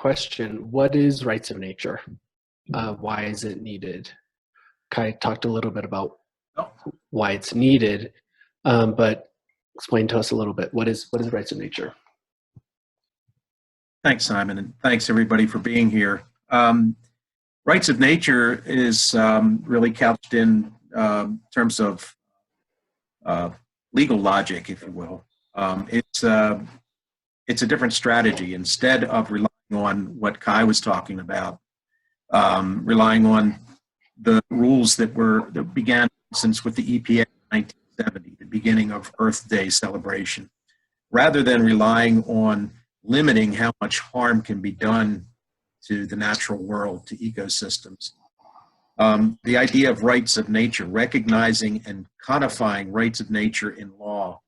question. What is rights of nature? Why is it needed? Kai talked a little bit about why it's needed, but explain to us a little bit, what is rights of nature? Thanks, Simon, and thanks everybody for being here. Rights of nature is really couched in terms of legal logic, if you will. It's a different strategy. Instead of relying on what Kai was talking about, relying on the rules that began since with the EPA in 1970, the beginning of Earth Day celebration, rather than relying on limiting how much harm can be done to the natural world, to ecosystems. The idea of rights of nature, recognizing and codifying rights of nature in law,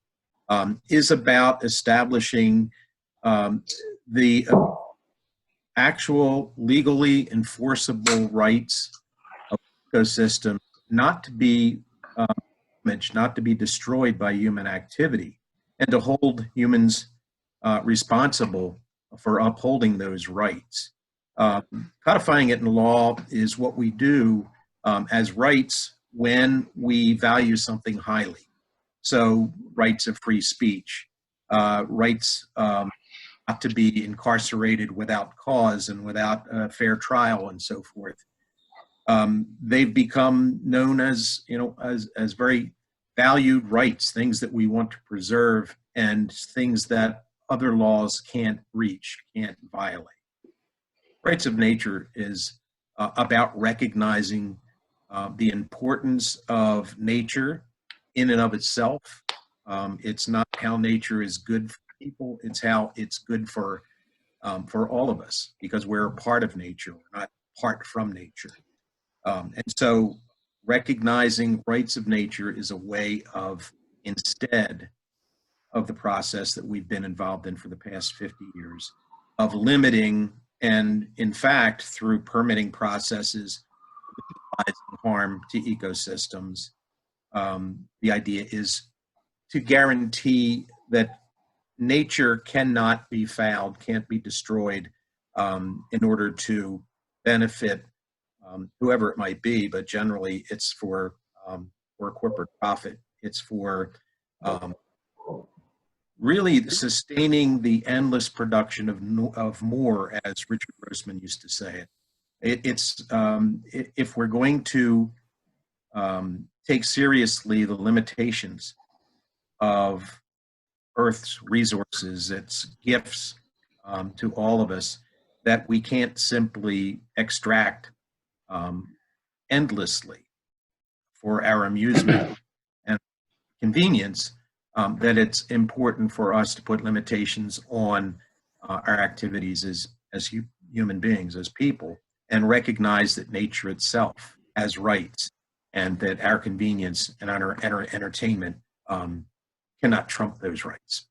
is about establishing the actual legally enforceable rights of ecosystems not to be damaged, not to be destroyed by human activity, and to hold humans responsible for upholding those rights. Codifying it in law is what we do as rights when we value something highly. So rights of free speech, rights not to be incarcerated without cause and without a fair trial and so forth. They've become known as, as very valued rights, things that we want to preserve and things that other laws can't reach, can't violate. Rights of nature is about recognizing the importance of nature in and of itself. It's not how nature is good for people, it's how it's good for all of us, because we're a part of nature, we're not apart from nature. And so recognizing rights of nature is a way of, instead of the process that we've been involved in for the past 50 years, of limiting and, in fact, through permitting processes, harm to ecosystems. The idea is to guarantee that nature cannot be fouled, can't be destroyed in order to benefit whoever it might be, but generally it's for corporate profit. It's for really sustaining the endless production of more, as Richard Grossman used to say it. If we're going to take seriously the limitations of Earth's resources, its gifts to all of us, that we can't simply extract endlessly for our amusement and convenience, that it's important for us to put limitations on our activities as human beings, as people, and recognize that nature itself has rights, and that our convenience and our entertainment cannot trump those rights.